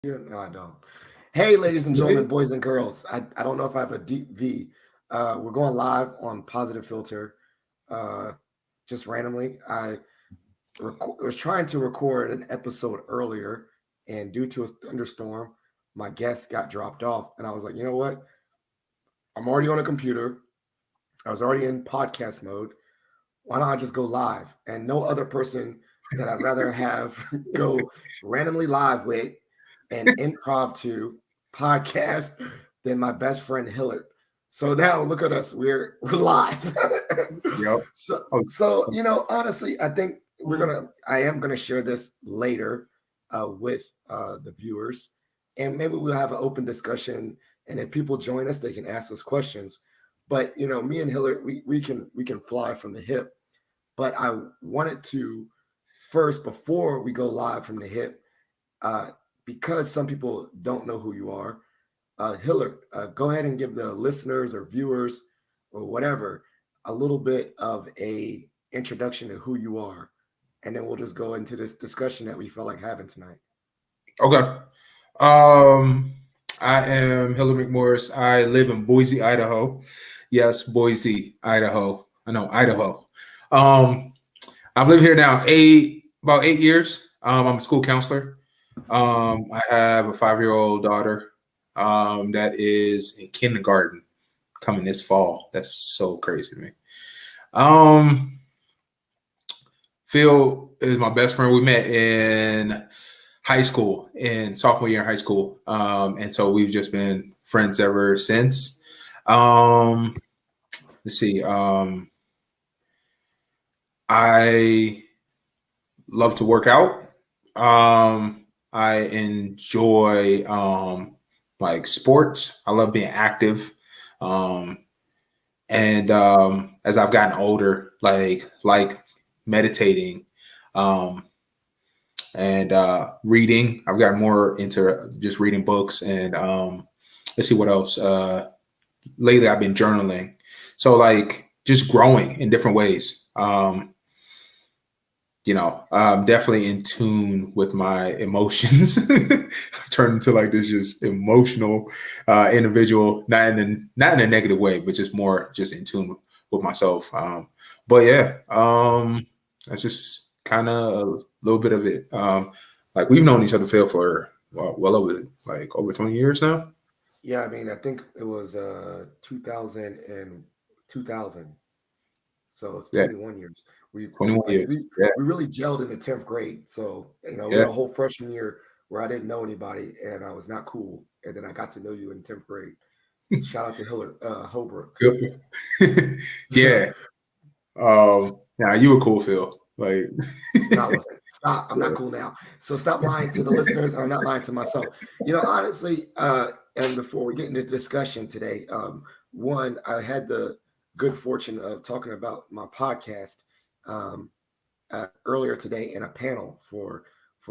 No, I don't. Hey, ladies and gentlemen, boys and girls. I don't know if I have a deep V. We're going live on Positive Filter. Uh, just randomly, was trying to record an episode earlier, and due to a thunderstorm, my guest got dropped off. And I was like, you know what? I'm already on a computer. I was already in podcast mode. Why don't I just go live? And no other person that I'd rather have go randomly live with and improv to podcast than my best friend Hillard. So now look at us. We're live. Yep. So honestly, I think I am gonna share this later with the viewers, and maybe we'll have an open discussion. And if people join us, they can ask us questions. But me and Hillard, we can fly from the hip. But I wanted to first, before we go live from the hip, because some people don't know who you are, Hillard, go ahead and give the listeners or viewers or whatever a little bit of a introduction to who you are, and then we'll just go into this discussion that we felt like having tonight. Okay. I am Hillard Mcmorris. I live in Boise, Idaho. Yes, Boise, Idaho. I know, Idaho. I've lived here now about 8 years. I'm a school counselor. I have a 5-year-old daughter that is in kindergarten coming this fall. That's so crazy to me. Phil is my best friend. We met in high school, in sophomore year in high school. And so we've just been friends ever since. Let's see. I love to work out. I enjoy like sports. I love being active. And as I've gotten older, like meditating and reading. I've gotten more into just reading books and let's see what else. Lately I've been journaling. So like just growing in different ways. I'm definitely in tune with my emotions. I've turned into like this just emotional individual, not in a negative way, but just more just in tune with myself. But yeah, that's just kind of a little bit of it. Like we've known each other, Phil, for well over 20 years now. Yeah, I mean, I think it was 2000 and 2000. So it's Yeah, 21 years. We 21 like years. we Yeah, we really gelled in the 10th grade. So we yeah. had a whole freshman year where I didn't know anybody and I was not cool. And then I got to know you in 10th grade. Shout out to Hillard Holbrook. Good. Yeah. Now you were cool, Phil. Like, No, I wasn't. Stop. I'm not cool now. So stop lying to the listeners. I'm not lying to myself. Honestly, and before we get into discussion today, one, I had the good fortune of talking about my podcast earlier today in a panel for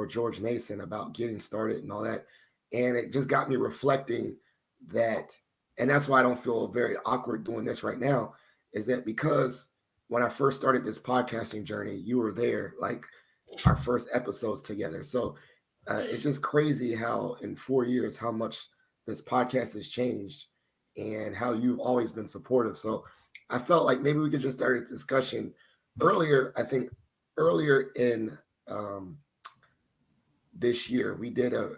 George Mason about getting started and all that, and it just got me reflecting that, and that's why I don't feel very awkward doing this right now, is that because when I first started this podcasting journey, you were there, like our first episodes together. So it's just crazy how in 4 years how much this podcast has changed and how you've always been supportive. So I felt like maybe we could just start a discussion earlier. I think earlier in this year we did a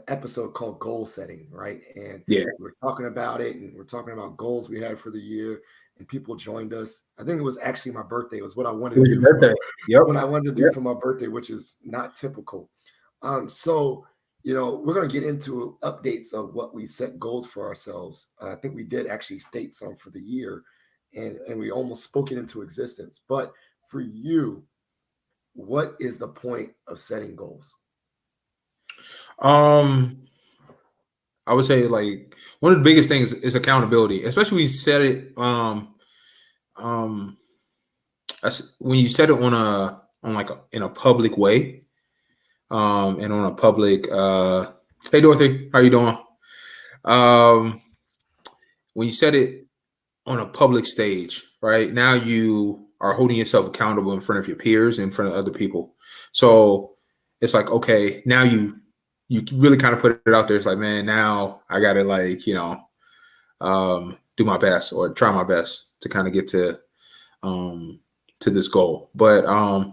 episode called goal setting, right? And yeah. we're talking about it, and we're talking about goals we had for the year, and people joined us. I think it was actually my birthday. It was what I wanted to do Yep. what I wanted to do for my birthday, which is not typical. So we're going to get into updates of what we set goals for ourselves. I think we did actually state some for the year, and we almost spoke it into existence. But for you, what is the point of setting goals? I would say like one of the biggest things is accountability, especially when you set it. When you set it in a public way, and on a public. Hey Dorothy, how you doing? When you set it on a public stage, right now you are holding yourself accountable in front of your peers, in front of other people. So it's like, okay, now you you really kind of put it out there. It's like, man, now I got to like, do my best or try my best to kind of get to this goal. But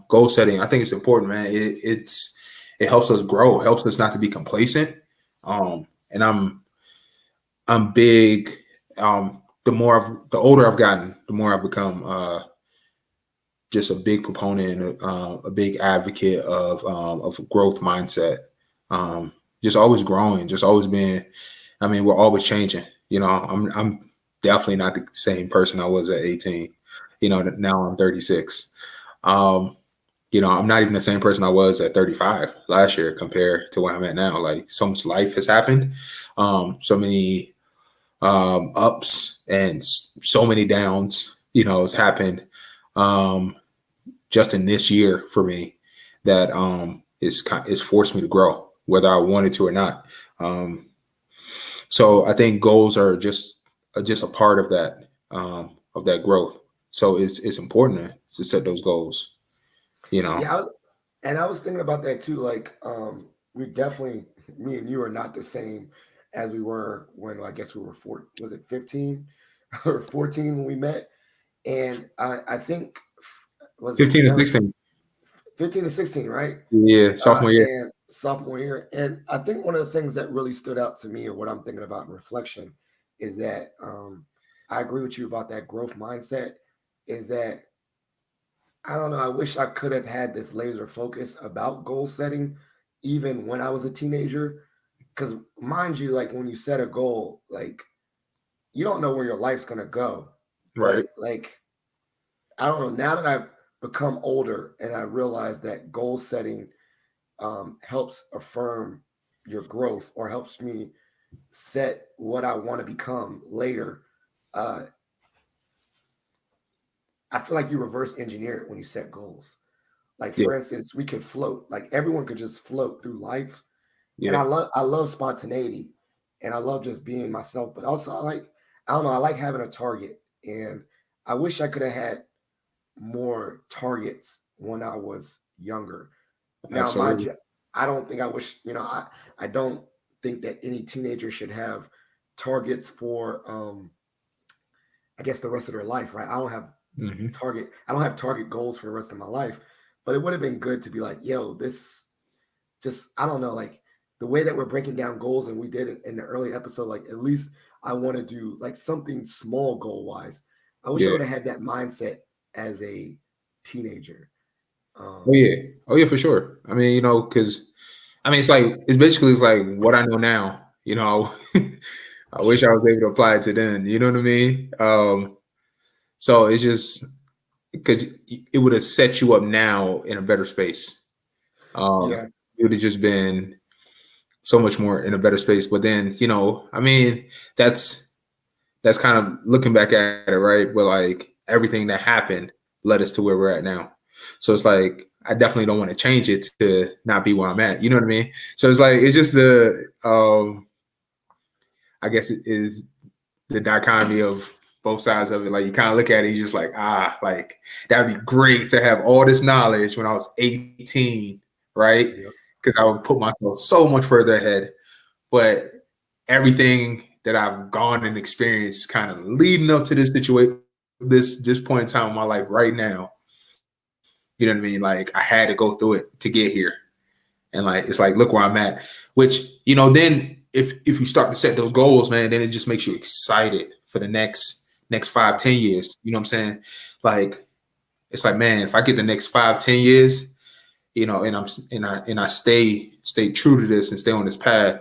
goal setting, I think it's important, man. It helps us grow, helps us not to be complacent. And I'm big. The older I've gotten, the more I've become just a big proponent, a big advocate of growth mindset. Just always growing, just always being. I mean, we're always changing. I'm definitely not the same person I was at 18. Now I'm 36. I'm not even the same person I was at 35 last year compared to where I'm at now. Like, so much life has happened, so many ups and so many downs. Has happened just in this year for me that it's forced me to grow, whether I wanted to or not. So I think goals are just a part of that growth. So it's important to set those goals. Yeah, I was thinking about that too. Like, we definitely, me and you are not the same as we were when I guess we were 15 or 14 when we met, and I think was 15 to 16. 15 to 16, right? Yeah, sophomore year. And sophomore year. And I think one of the things that really stood out to me, or what I'm thinking about in reflection, is that I agree with you about that growth mindset. Is that, I don't know, I wish I could have had this laser focus about goal setting even when I was a teenager. Because mind you, like, when you set a goal, like, you don't know where your life's going to go. Right. But, like, I don't know, now that I've become older and I realize that goal setting helps affirm your growth, or helps me set what I want to become later. I feel like you reverse engineer it when you set goals. Like, for instance, we could float. Like, everyone could just float through life. Yeah. And I love spontaneity, and I love just being myself. But also, I don't know, I like having a target. And I wish I could have had more targets when I was younger. Now, mind you, I don't think I wish, I don't think that any teenager should have targets for, I guess, the rest of their life, right? I don't have target goals for the rest of my life, but it would have been good to be like, yo, this just, I don't know, like, the way that we're breaking down goals, and we did it in the early episode, like, at least I want to do like something small goal wise. I wish I would have had that mindset as a teenager. Oh yeah, for sure. I mean, because it's basically like what I know now. I wish I was able to apply it to then. You know what I mean? So it's just because it would have set you up now in a better space. It would have just been so much more in a better space. But then, that's kind of looking back at it, right? But like, everything that happened led us to where we're at now. So it's like, I definitely don't want to change it to not be where I'm at. You know what I mean? So it's like, it's just I guess it is the dichotomy of both sides of it. Like, you kind of look at it, you're just like, like, that'd be great to have all this knowledge when I was 18, right? Because I would put myself so much further ahead. But everything that I've gone and experienced kind of leading up to this situation, this point in time in my life right now, you know what I mean? Like, I had to go through it to get here. And like, it's like, look where I'm at, which, then if you start to set those goals, man, then it just makes you excited for the next 5-10 years. You know what I'm saying? Like, it's like, man, if I get the next 5-10 years, and I stay true to this and stay on this path,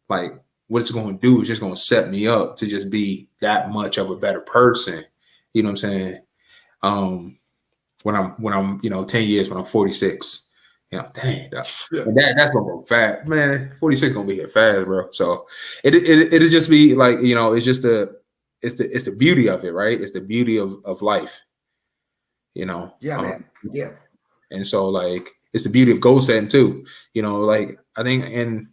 like, what it's going to do is just going to set me up to just be that much of a better person. You know what I'm saying? When I'm 10 years, when I'm 46, dang, that's gonna go fast, man. 46 gonna be here fast, bro. So it'll just be like, it's just it's the beauty of it, right? It's the beauty of life, man. Yeah. And so, like, it's the beauty of goal setting too, like, I think, and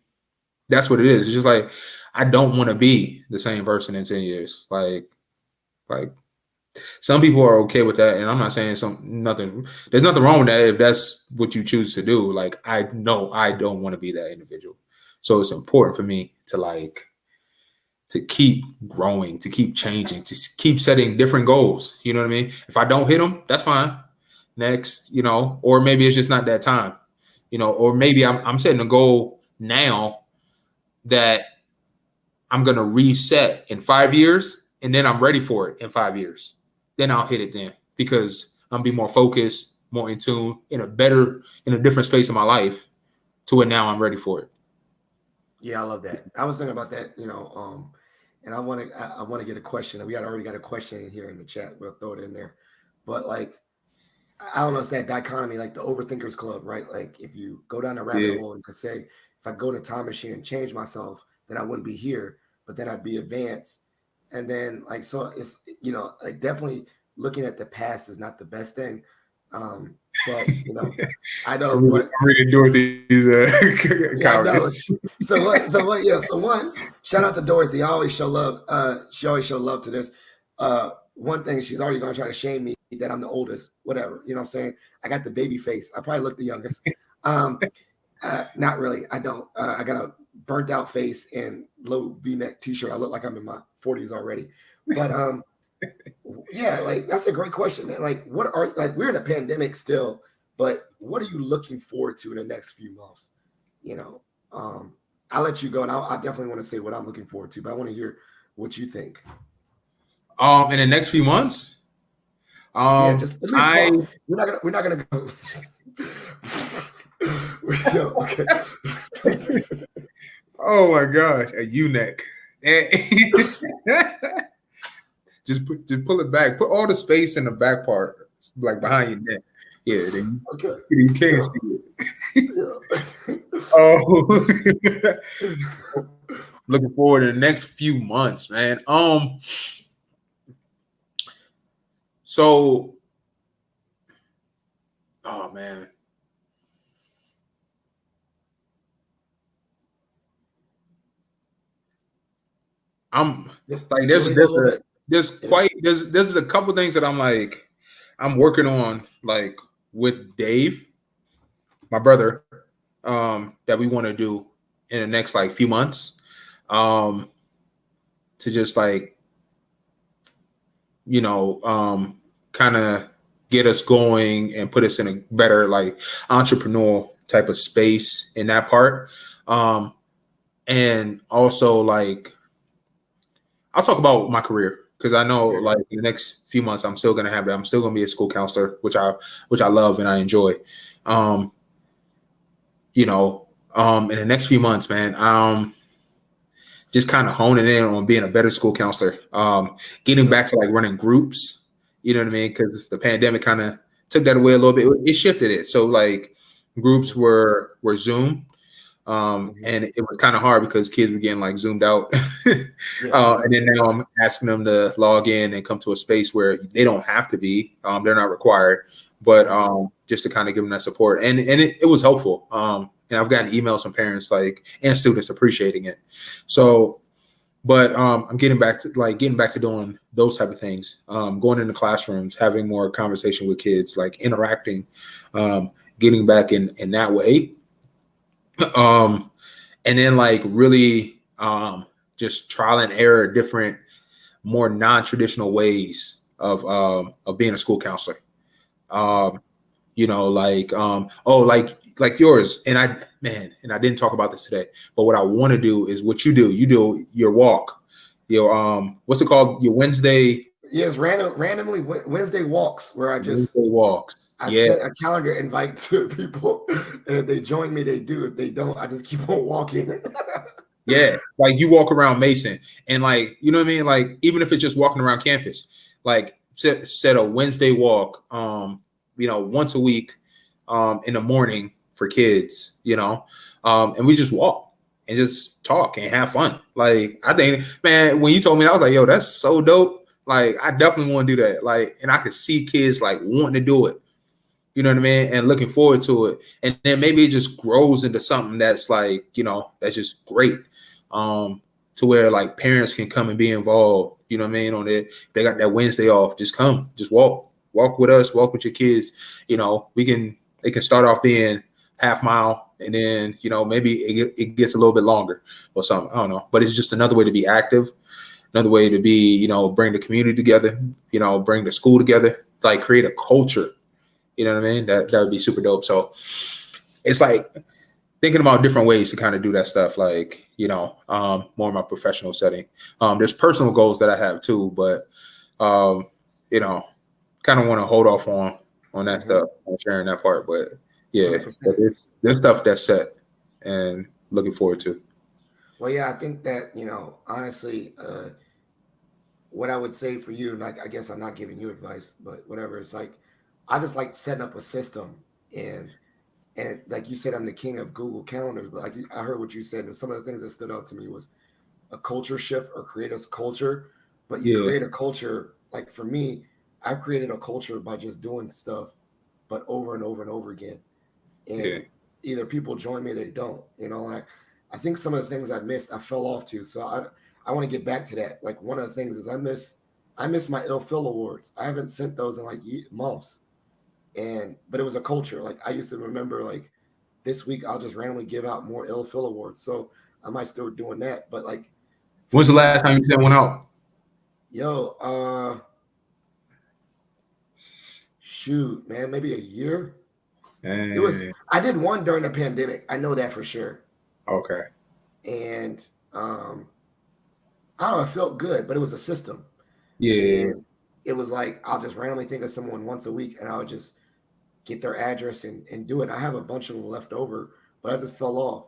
that's what it is. It's just like, I don't want to be the same person in 10 years. Like some people are okay with that, and I'm not saying there's nothing wrong with that if that's what you choose to do. Like, I know I don't want to be that individual. So it's important for me to keep growing, to keep changing, to keep setting different goals. You know what I mean? If I don't hit them, that's fine. Next, or maybe it's just not that time, or maybe I'm setting a goal now that I'm going to reset in 5 years, and then I'm ready for it in 5 years. Then I'll hit it then, because I'm be more focused, more in tune, in a different space of my life, to where now I'm ready for it. Yeah, I love that. I was thinking about that, and I want to get a question. We already got a question in here in the chat. We'll throw it in there. But like, I don't know, it's that dichotomy, like the Overthinkers Club, right? Like if you go down a rabbit hole and could say, if I go to time machine and change myself, then I wouldn't be here, but then I'd be advanced. And then like, so it's, like definitely looking at the past is not the best thing. But I know. I'm reading Dorothy's comments. So what? Yeah. So one, shout out to Dorothy. I always show love. She always show love to this. One thing, she's already gonna try to shame me that I'm the oldest. Whatever. You know what I'm saying? I got the baby face. I probably look the youngest. Not really. I don't. I got a burnt out face and low V-neck T-shirt. I look like I'm in my 40s already. But yeah, like that's a great question, man. Like, we're in a pandemic still, but what are you looking forward to in the next few months? I'll let you go, and I definitely want to say what I'm looking forward to, but I want to hear what you think. In the next few months, yeah, just at least we're not gonna go. Okay. Oh my gosh, a U-neck. Just pull it back. Put all the space in the back part, like behind your neck. Yeah, then you can't see it. Oh, looking forward to the next few months, man. So, oh man. I'm like, there's a couple things that I'm working on, like with Dave, my brother, that we want to do in the next like few months, to just like, kind of get us going and put us in a better like entrepreneurial type of space in that part. And also like, I'll talk about my career, because I know like in the next few months I'm still gonna have that. I'm still gonna be a school counselor, which I love and I enjoy. In the next few months, man, just kind of honing in on being a better school counselor. Getting back to like running groups, you know what I mean? Because the pandemic kind of took that away a little bit. It shifted it. So like groups were Zoom. And it was kind of hard because kids were getting like zoomed out. And then now I'm asking them to log in and come to a space where they don't have to be. They're not required, but just to kind of give them that support. And it was helpful. And I've gotten emails from parents and students appreciating it. So, but I'm getting back to doing those type of things. Going into classrooms, having more conversation with kids, like interacting, getting back in that way. And then like really just trial and error, different, more non-traditional ways of being a school counselor. Like yours. And I didn't talk about this today, but what I want to do is what you do. You do your walk, what's it called? Your Wednesday. Yes, randomly Wednesday walks, where I just Wednesday walks. I sent a calendar invite to people, and if they join me, they do. If they don't, I just keep on walking. Yeah, like you walk around Mason, and like, you know what I mean? Like, even if it's just walking around campus, like set a Wednesday walk, once a week, in the morning for kids, and we just walk and just talk and have fun. Like, I think, man, when you told me that, I was like, yo, that's so dope. Like, I definitely want to do that. Like, and I could see kids like wanting to do it. You know what I mean? And looking forward to it. And then maybe it just grows into something that's like, that's just great. To where like parents can come and be involved, you know what I mean? On it. They got that Wednesday off. Just come, just walk with us, walk with your kids. They can start off being half mile, and then maybe it gets a little bit longer or something. I don't know, but it's just another way to be active, another way to be bring the community together, bring the school together, like create a culture. You know what I mean? That would be super dope. So it's like thinking about different ways to kind of do that stuff, like more in my professional setting. There's personal goals that I have too, but kind of want to hold off on that stuff, on sharing that part. But yeah, but there's stuff that's set and looking forward to. Well, yeah, I think that honestly, what I would say for you, like I guess I'm not giving you advice, but whatever. It's like I just like setting up a system, and like you said, I'm the king of Google Calendars. But like I heard what you said, and some of the things that stood out to me was a culture shift or create a culture. But you create a culture. Like for me, I've created a culture by just doing stuff, but over and over and over again. And either people join me or they don't. Like I think some of the things I missed, I fell off to. So I want to get back to that. Like one of the things is I miss my Ill Phil awards. I haven't sent those in like months. But it was a culture. Like I used to remember like this week I'll just randomly give out more Ill Phil awards. So I might still doing that. But like when's the last time you sent one out? Yo, shoot, man, maybe a year. It was I did one during the pandemic. I know that for sure. Okay. And I don't know, it felt good, but it was a system. Yeah. And it was like I'll just randomly think of someone once a week and I would just get their address and do it. I have a bunch of them left over, but I just fell off.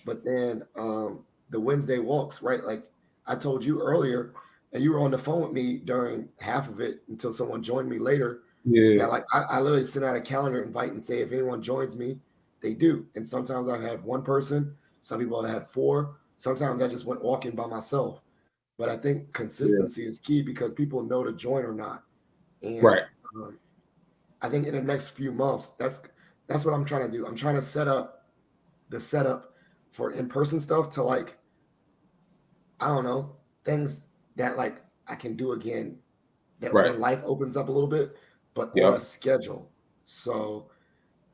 But then the Wednesday walks, right? Like I told you earlier, and you were on the phone with me during half of it until someone joined me later. Yeah. That like I literally send out a calendar invite and say if anyone joins me, they do. And sometimes I have one person, some people have had 4. Sometimes I just went walking by myself. But I think consistency is key because people know to join or not. And right. I think in the next few months, that's what I'm trying to do. I'm trying to set up the setup for in-person stuff to like, I don't know, things that like I can do again that when life opens up a little bit, but on a schedule. So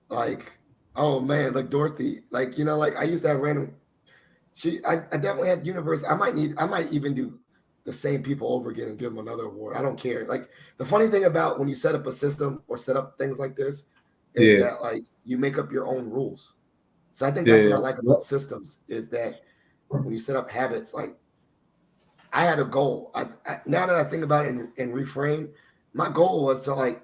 like, oh man, like Dorothy, like, like I used to have random, I definitely had universe. I might even do the same people over again and give them another award. I don't care. Like the funny thing about when you set up a system or set up things like this is that like you make up your own rules. So I think that's what I like about systems is that when you set up habits, like I had a goal. Now that I think about it and reframe, my goal was to like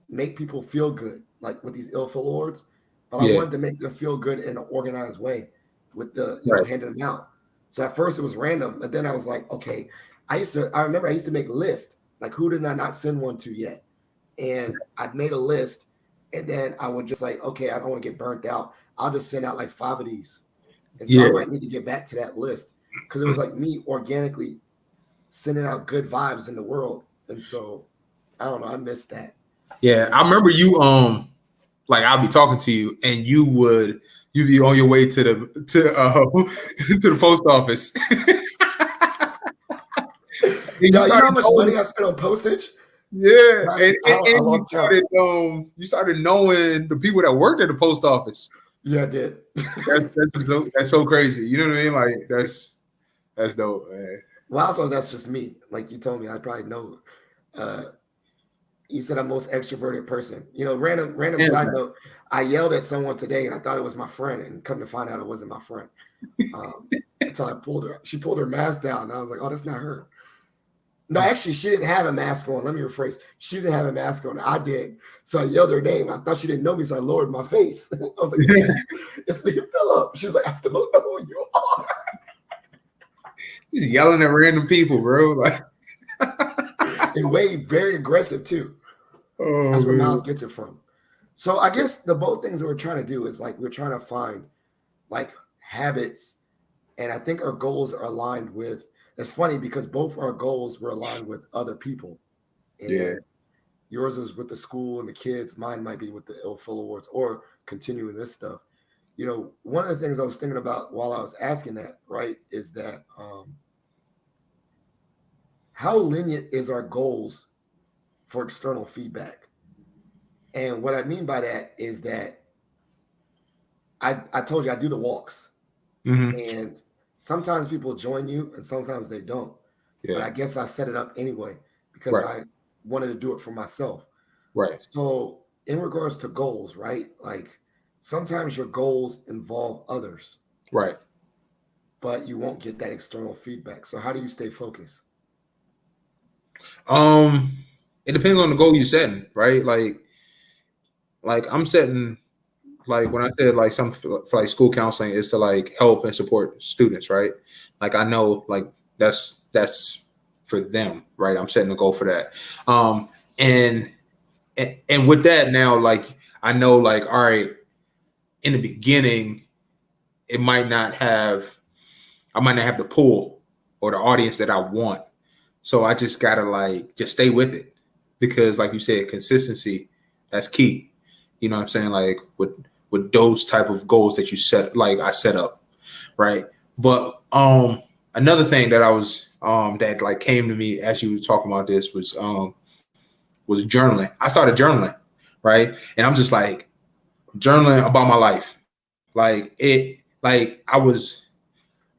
make people feel good, like with these Ill Phil awards, but I wanted to make them feel good in an organized way with the handing them out. So at first it was random, but then I was like, okay, I remember I used to make a list, like who did I not send one to yet? And I'd made a list and then I would just like, okay, I don't want to get burnt out. I'll just send out like 5 of these. And so I might need to get back to that list because it was like me organically sending out good vibes in the world. And so I don't know, I missed that. Yeah, I remember you like I'll be talking to you and you'd be on your way to the to the post office. You know how much money I spent on postage? Yeah, and you started knowing the people that worked at the post office. Yeah, I did. That's so crazy. You know what I mean? Like that's dope, man. Well, also that's just me. Like you told me, I probably know. You said I'm most extroverted person. Random side note. I yelled at someone today, and I thought it was my friend, and come to find out it wasn't my friend. Until I pulled her. She pulled her mask down, and I was like, "Oh, that's not her." No, actually, she didn't have a mask on. Let me rephrase. She didn't have a mask on. I did. So I yelled her name. I thought she didn't know me, so I lowered my face. I was like, "It's me, Philip." She's like, "I still don't know who you are." You're yelling at random people, bro. Like, and way very aggressive too. That's where Miles gets it from. So I guess the both things we're trying to do is like we're trying to find like habits, and I think our goals are aligned with. It's funny because both our goals were aligned with other people. And yours is with the school and the kids. Mine might be with the Ill Phil Awards or continuing this stuff. One of the things I was thinking about while I was asking that, right, is that how lenient is our goals for external feedback? And what I mean by that is that I told you I do the walks, Mm-hmm. and sometimes people join you, and sometimes they don't. Yeah. But I guess I set it up anyway because Right. I wanted to do it for myself. Right. So in regards to goals, right? Like sometimes your goals involve others, Right. but you won't get that external feedback. So how do you stay focused? It depends on the goal you're setting, right? Like I'm setting, like when I said like some for like school counseling is to like help and support students, right? Like I know like that's for them, right? I'm setting a goal for that. Um and with that now, like I know like, all right, in the beginning, it might not have I might not have the pull or the audience that I want. So I just gotta like just stay with it. Because like you said, consistency, that's key. You know what I'm saying? Like with those type of goals that you set, like I set up, right? But another thing that I was that like came to me as you were talking about this was journaling. I started journaling, right? And I'm just like journaling about my life. Like it like I was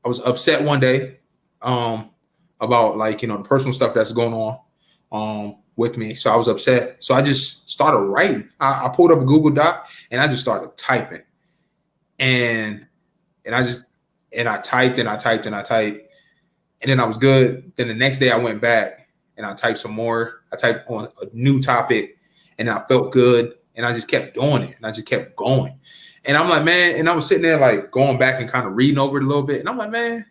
upset one day about like, you know, the personal stuff that's going on with me. So I was upset. So I just started writing. I pulled up a Google Doc and I just started typing. And and I just and I typed and I typed and I typed. And then I was good. Then the next day I went back and I typed some more. I typed on a new topic and I felt good. And I just kept doing it. And I just kept going. And I'm like, man, and I was sitting there like going back and kind of reading over it a little bit. And I'm like, man,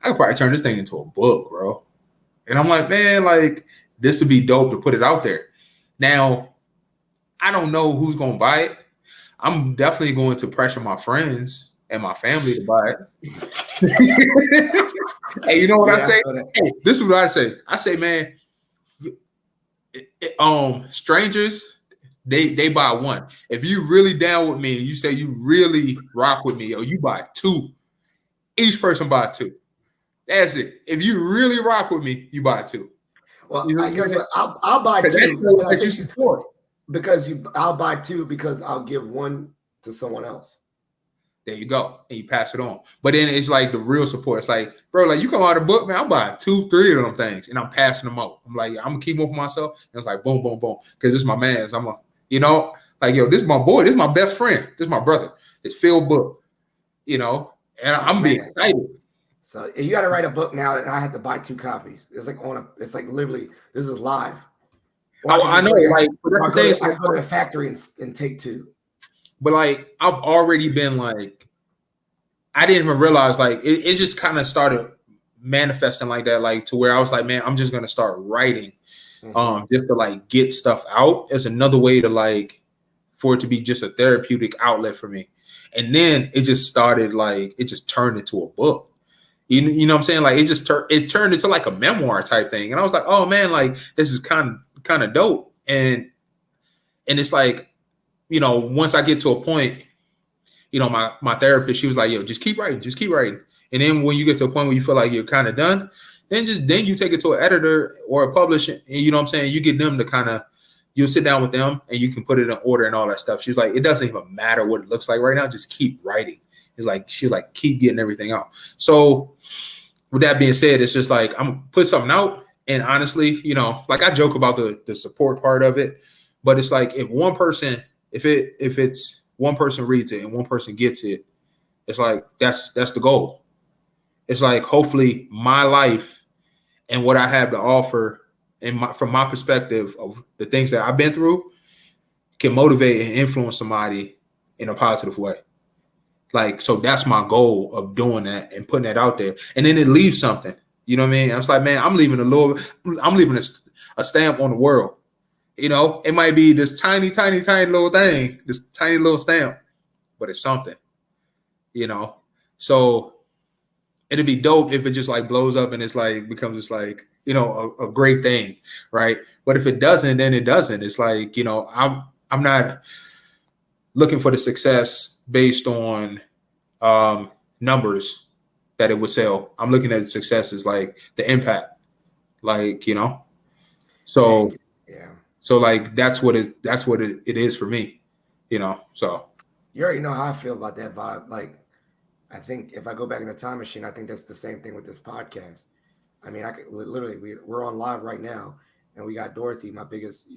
I could probably turn this thing into a book, bro. And I'm like, man, like this would be dope to put it out there. Now, I don't know who's going to buy it. I'm definitely going to pressure my friends and my family to buy it. Hey, you know what I say? Hey, this is what I say. I say, man, strangers, they buy one. If you really down with me and you say you really rock with me, or you buy two, each person buy two. That's it. If you really rock with me, you buy two. Well, You know I guess what, I'll buy two. That you support. Because I'll buy two because I'll give one to someone else. There you go. And you pass it on. But then it's like the real support. It's like, bro, like you come out of the book, man, I'm buying 2-3 of them things and I'm passing them out. I'm like, I'm gonna keep them for myself. And it's like boom, boom, boom. Because this is my man's. I'm a, you know, like, yo, this is my boy, this is my best friend, this is my brother. It's Phil book, you know, and I'm being excited. So you got to write a book now, and I had to buy 2 copies. It's like it's like literally, this is live. I know, like, I go to the factory and take 2. But like, I've already been like, I didn't even realize like it just kind of started manifesting like that, like to where I was like, man, I'm just gonna start writing, just to like get stuff out as another way to like for it to be just a therapeutic outlet for me. And then it just started like it just turned into a book. You know what I'm saying? Like it turned into like a memoir type thing. And I was like, oh man, like this is kind of dope. And it's like, you know, once I get to a point, you know, my therapist, she was like, yo, just keep writing. And then when you get to a point where you feel like you're kind of done, then you take it to an editor or a publisher, and you know what I'm saying? You get them to you'll sit down with them and you can put it in order and all that stuff. She's like, it doesn't even matter what it looks like right now. Just keep writing. It's like, she's like, keep getting everything out. So with that being said, it's just like, I'm gonna put something out. And honestly, you know, like I joke about the support part of it, but it's like if one person, if it's one person reads it and one person gets it, it's like, that's the goal. It's like, hopefully my life and what I have to offer and from my perspective of the things that I've been through can motivate and influence somebody in a positive way. Like, so that's my goal of doing that and putting that out there. And then it leaves something, you know what I mean? I was like, man, I'm leaving a stamp on the world. You know, it might be this tiny, tiny, tiny little thing, this tiny little stamp, but it's something, you know? So it'd be dope if it just like blows up and it's like, becomes just like, you know, a great thing. Right. But if it doesn't, then it doesn't. It's like, you know, I'm not looking for the success based on numbers that it would sell. I'm looking at the success as like the impact, like, you know, so yeah. So like that's what it is for me, you know. So You already know how I feel about that vibe. Like, I think if I go back in the time machine, I think that's the same thing with this podcast. I mean, I could literally we're on live right now, and we got Dorothy, my biggest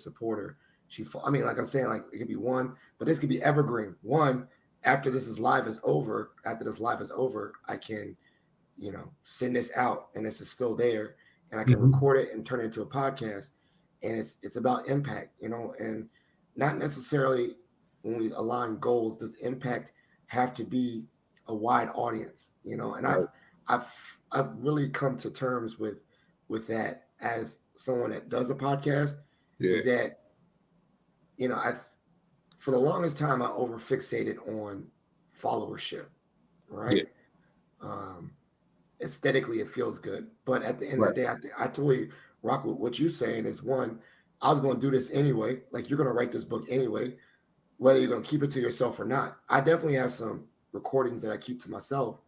supporter. I mean, like I'm saying, like it could be one, but this could be evergreen. One after after this live is over, I can, send this out, and this is still there, and I can Mhm. record it and turn it into a podcast, and it's about impact, and not necessarily when we align goals does impact have to be a wide audience, and Right. I've really come to terms with that as someone that does a podcast Yeah. is that I for the longest time I over fixated on followership, Yeah. right? Um, Aesthetically it feels good, but at the end of Right. the day, I totally rock with what you're saying. Is one, I was going to do this anyway. Like you're going to write this book anyway, whether you're going to keep it to yourself or not. I definitely have some recordings that I keep to myself,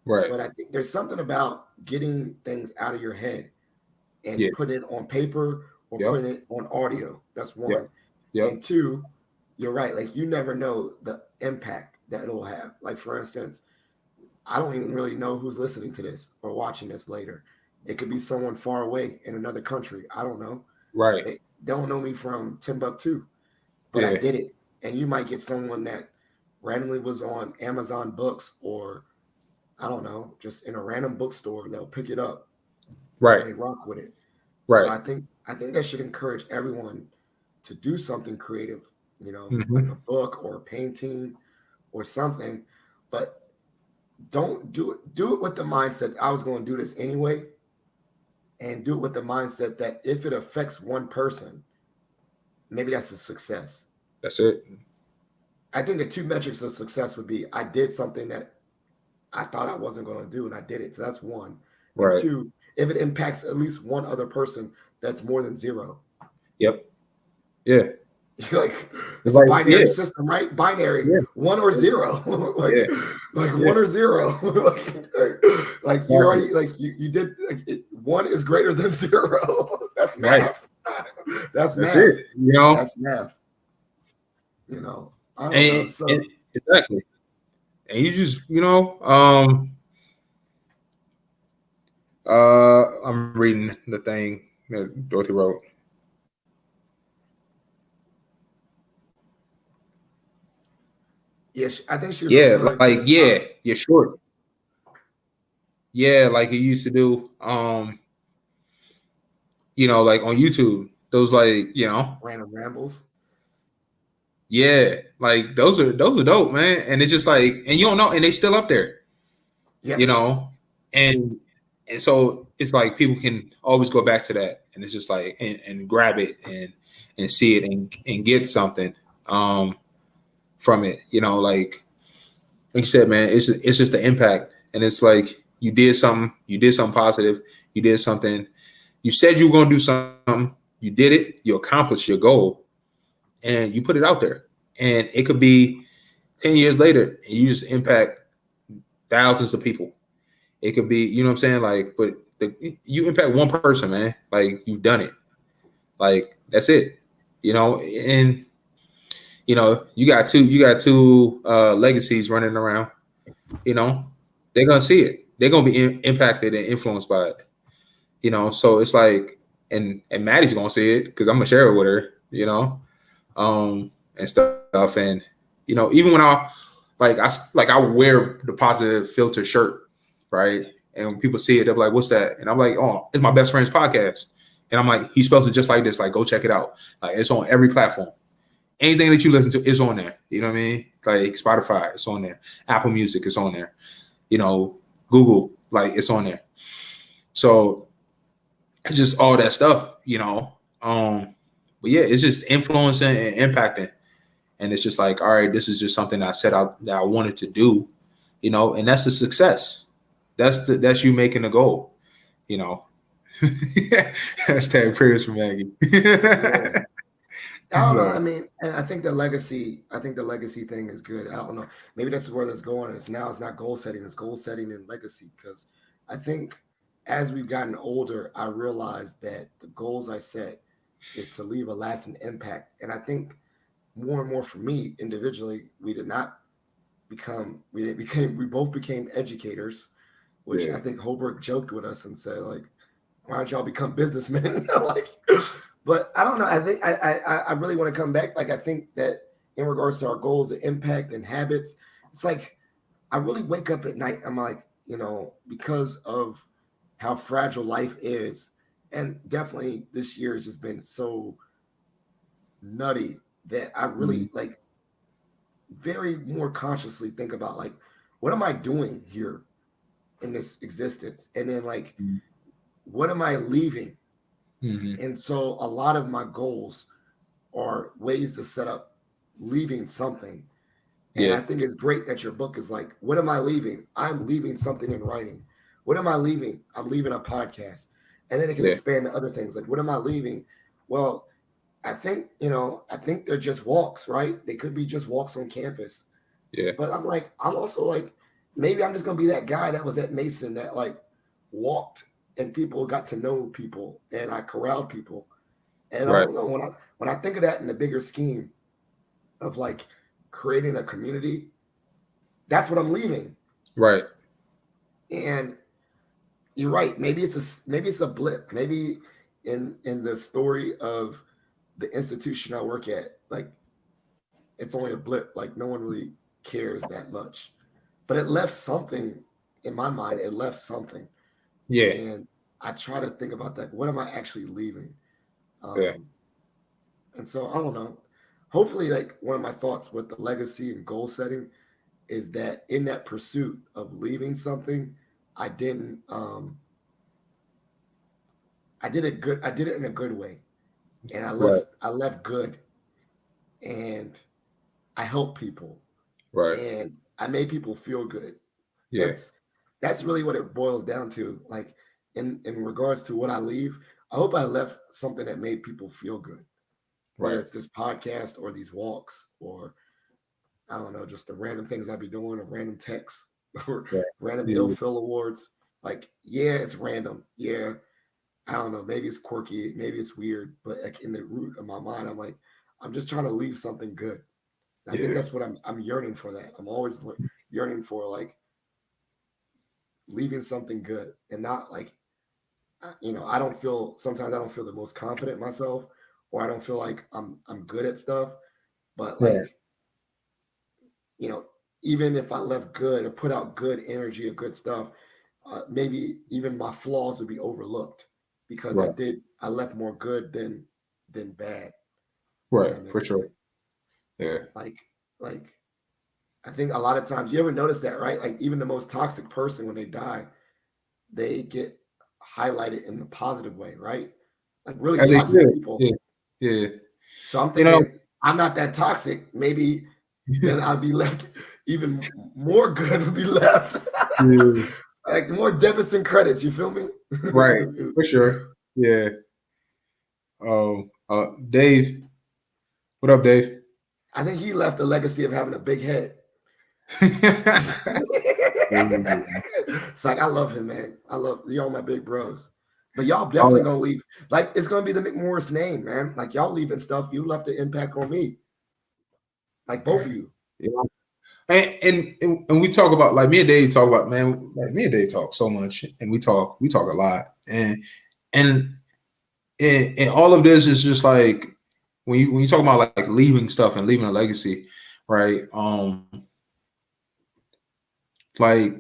Right. but I think there's something about getting things out of your head Yeah. and put it on paper or Yep. putting it on audio. That's one. Yep. Yep. And two, you're right. Like you never know the impact that it'll have. Like for instance, I don't even really know who's listening to this or watching this later. It could be someone far away in another country. I don't know. Right. They don't know me from Timbuktu, but I Yeah. did it. And you might get someone that randomly was on Amazon Books or I don't know, just in a random bookstore. They'll pick it up and Right. they rock with it. So Right. I think that should encourage everyone to do something creative, like Hmm. a book or a painting or something. But don't do it with the mindset I was going to do this anyway, and do it with the mindset that if it affects one person, maybe that's a success. That's it. I think the two metrics of success would be I did something that I thought I wasn't going to do and I did it. So that's one. And Right. two, if it impacts at least one other person, that's more than zero. Yep. Yeah. Like It's it's a like, binary yeah. system, right? Binary, Yeah. one or zero. like Yeah. like Yeah. one or zero. like you Exactly. already like you did one is greater than zero. That's Right. math. That's That's math. it. You know, That's math. You know, I don't know. and So exactly. And you just, I'm reading the thing that Dorothy wrote. yeah, I think she was Yeah, referring to like, the yeah, times. yeah, sure. Yeah, like it used to do. Like on YouTube. Those like, Random rambles. yeah, like those are dope, man. And it's just like, and you don't know, and they still up there, Yeah. you know, and and so it's like people can always go back to that, and it's just like and grab it and see it and get something from it, like you said, man. It's just the impact, and it's like you did something positive, you did something, you said you were going to do something, you did it, you accomplished your goal, and you put it out there, and it could be 10 years later, and you just impact thousands of people. It could be, you know what I'm saying? Like, but you impact one person, man. Like, you've done it. Like, that's it. And you got two legacies running around. You know, they're gonna see it. They're gonna be impacted and influenced by it. So it's like, and Maddie's gonna see it because I'm gonna share it with her. And stuff. And even when I wear the positive filter shirt, right? And when people see it, they're like, "What's that?" And I'm like, "Oh, it's my best friend's podcast." And I'm like, he spells it just like this. Like, go check it out. Like, it's on every platform. Anything that you listen to is on there. You know what I mean? Like Spotify, it's on there. Apple Music, is on there. Google, like, it's on there. So it's just all that stuff. But yeah, it's just influencing and impacting. And it's just like, all right, this is just something I set out that I wanted to do, and that's the success. That's you making the goal, you know. Hashtag prayers for Maggie. Yeah. I don't know. I So, mean, and I think the legacy thing is good. I don't know. Maybe that's where that's going. It's not goal setting, it's goal setting and legacy. Because I think as we've gotten older, I realized that the goals I set is to leave a lasting impact. And I think more and more for me individually, we both became educators, which I think Holbrook joked with us and said, like, why don't y'all become businessmen? Like, but I don't know. I think I really want to come back. Like, I think that in regards to our goals, the impact and habits, it's like I really wake up at night. I'm like, because of how fragile life is, and definitely this year has just been so nutty that I really like very more consciously think about, like, what am I doing here in this existence? And then, like, what am I leaving? And so a lot of my goals are ways to set up leaving something. And I think it's great that your book is like, what am I leaving? I'm leaving something in writing. What am I leaving? I'm leaving a podcast. And then it can expand to other things. Like, what am I leaving? Well, I think they're just walks, right? They could be just walks on campus. Yeah. But I'm also like, maybe I'm just gonna be that guy that was at Mason that like walked and people got to know people and I corralled people. And I don't know, when I think of that in the bigger scheme of like creating a community, that's what I'm leaving. Right. And you're right. Maybe it's a blip. Maybe in the story of the institution I work at, like, it's only a blip. Like, no one really cares that much. But it left something in my mind. It left something. Yeah. And I try to think about that. What am I actually leaving? And so I don't know. Hopefully, like, one of my thoughts with the legacy and goal setting is that in that pursuit of leaving something, I did it in a good way. And I left good, and I helped people, and I made people feel good. Yeah. That's really what it boils down to. Like, in regards to what I leave, I hope I left something that made people feel good. Whether it's this podcast or these walks or I don't know, just the random things I'd be doing or random texts or random ill-feel awards. Like, yeah, it's random. Yeah, I don't know. Maybe it's quirky. Maybe it's weird. But like in the root of my mind, I'm like, I'm just trying to leave something good. And I think that's what I'm yearning for. That I'm always yearning for, like, leaving something good and not like, sometimes I don't feel the most confident myself, or I don't feel like I'm good at stuff. But like, even if I left good or put out good energy or good stuff, maybe even my flaws would be overlooked because I left more good than bad. Right, for sure. Yeah. Like I think a lot of times, you ever notice that, right? Like, even the most toxic person, when they die, they get highlighted in a positive way, right? Like, really toxic people. Yeah. So I'm thinking, I'm not that toxic. Maybe then I'll be left, even more good would be left. Like, more debits and credits, you feel me? Right, for sure. Yeah. Dave. What up, Dave? I think he left a legacy of having a big head. It's like, I love him, man. I love y'all, my big bros. But y'all definitely gonna leave. Like, it's gonna be the Mcmorris name, man. Like, y'all leaving stuff. You left an impact on me. Like, both of you. Yeah. And we talk about, like, me and Dave talk about, man, like, me and Dave talk so much, and we talk a lot. And all of this is just like, when you talk about like leaving stuff and leaving a legacy, right? Like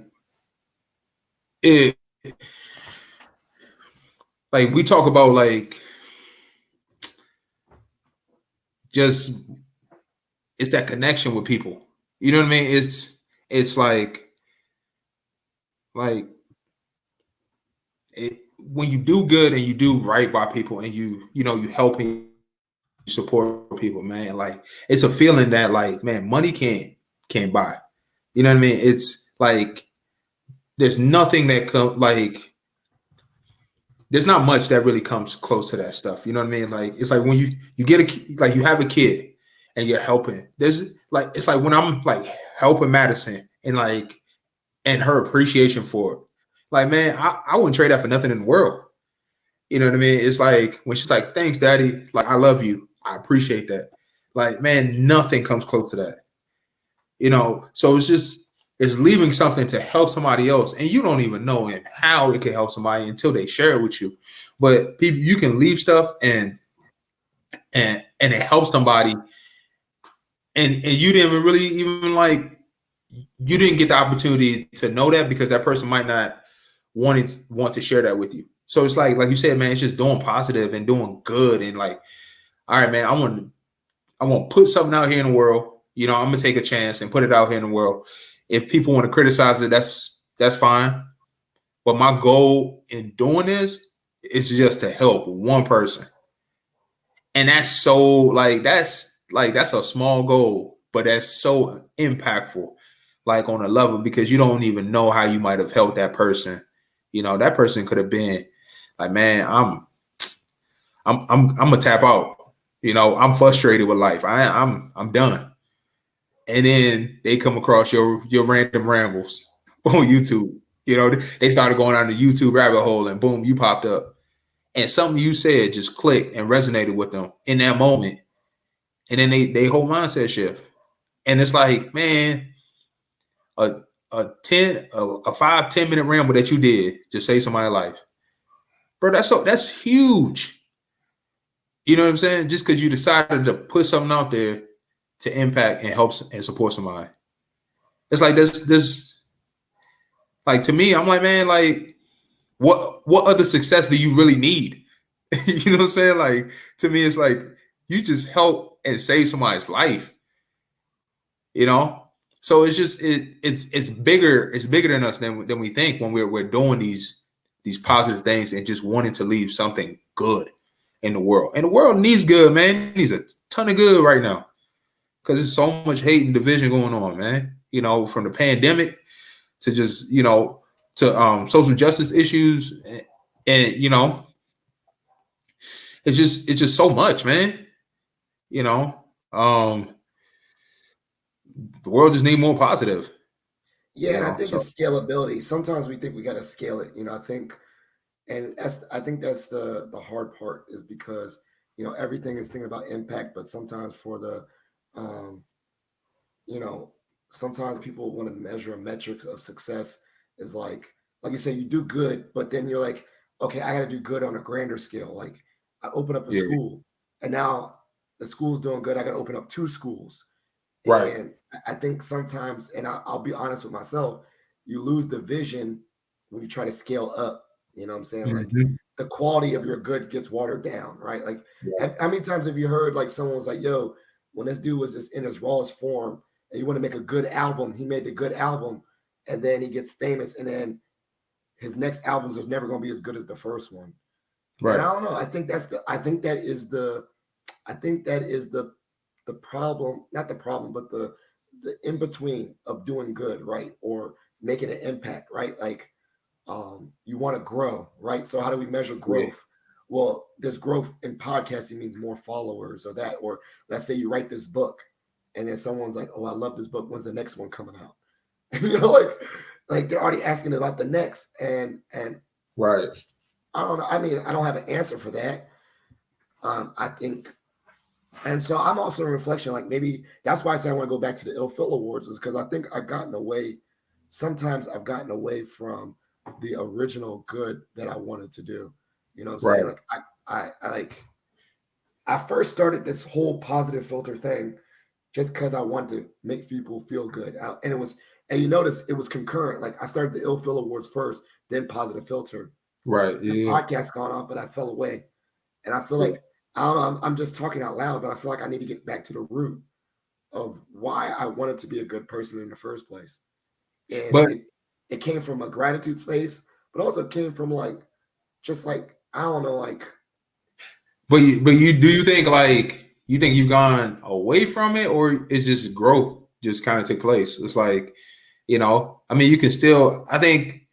we talk about, like, just, it's that connection with people. You know what I mean? It's like when you do good and you do right by people and you helping, support people, man. Like, it's a feeling that, like, man, money can't buy. You know what I mean? It's like, there's nothing that there's not much that really comes close to that stuff. You know what I mean? Like, it's like when you get like, you have a kid and you're helping. It's like when I'm like helping Madison and her appreciation for it. Like, man, I wouldn't trade that for nothing in the world. You know what I mean? It's like when she's like, thanks, Daddy. Like, I love you. I appreciate that. Like, man, nothing comes close to that. You know, so it's leaving something to help somebody else, and you don't even know how it can help somebody until they share it with you. But people, you can leave stuff and it helps somebody, and you didn't really even like, you didn't get the opportunity to know that because that person might not want to share that with you. So it's like you said, man, it's just doing positive and doing good, and like, all right, man, I want to put something out here in the world. You know, I'm gonna take a chance and put it out here in the world. If people want to criticize it, that's fine. But my goal in doing this is just to help one person. And that's that's a small goal, but that's so impactful, like on a level, because you don't even know how you might have helped that person. You know, that person could have been like, man, I'm gonna tap out. You know, I'm frustrated with life. I'm done. And then they come across your random rambles on YouTube. You know, they started going on the YouTube rabbit hole, and boom, you popped up. And something you said just clicked and resonated with them in that moment. And then they whole mindset shift. And it's like, man, a 5-10 minute ramble that you did just save somebody's life. Bro, that's huge. You know what I'm saying? Just because you decided to put something out there to impact and help and support somebody. It's like this like, to me, I'm like, man, like, what other success do you really need? You know what I'm saying? Like, to me, it's like you just help and save somebody's life. You know? So it's just it's bigger than us than we think when we're doing these positive things and just wanting to leave something good in the world. And the world needs good, man. It needs a ton of good right now. Because there's so much hate and division going on, man. You know, from the pandemic to just, you know, to social justice issues, and you know, it's just so much, man. You know, the world just need more positive. Yeah, and I think it's scalability. Sometimes we think we got to scale it. You know, I think that's the hard part, is because, you know, everything is thinking about impact, but sometimes for the you know, sometimes people want to measure metrics of success is like you say, you do good, but then you're like, okay, I got to do good on a grander scale. Like, I open up a school, and now the school's doing good. I got to open up 2 schools. Right. And I think sometimes, and I'll be honest with myself, you lose the vision when you try to scale up. You know what I'm saying? Mm-hmm. Like, the quality of your good gets watered down, right? Like, how many times have you heard like someone was like, yo, when this dude was just in his rawest form and you want to make a good album, he made the good album, and then he gets famous, and then his next albums are never going to be as good as the first one. Right. And I don't know. I think that is the problem, not the problem, but the in between of doing good, right? Or making an impact, right? Like, you want to grow, right? So how do we measure growth? Yeah. Well, there's growth in podcasting means more followers or that, or let's say you write this book and then someone's like, oh, I love this book. When's the next one coming out? You know, like they're already asking about the next, and right. I don't know. I mean, I don't have an answer for that. I think, and so I'm also in reflection, like maybe that's why I say I want to go back to the Ill Phil Awards, is because I think sometimes I've gotten away from the original good that I wanted to do. You know what I'm saying? Like, I first started this whole positive filter thing just because I wanted to make people feel good. And you notice it was concurrent. Like, I started the Ill Phil Awards first, then Positive Filter. Right. The podcast gone off, but I fell away. And I feel like, I don't know, I'm just talking out loud, but I feel like I need to get back to the root of why I wanted to be a good person in the first place. And it came from a gratitude space, but also came from I don't know, like. But you think you've gone away from it, or it's just growth just kind of took place? It's like, you know, I mean, you can still, I think,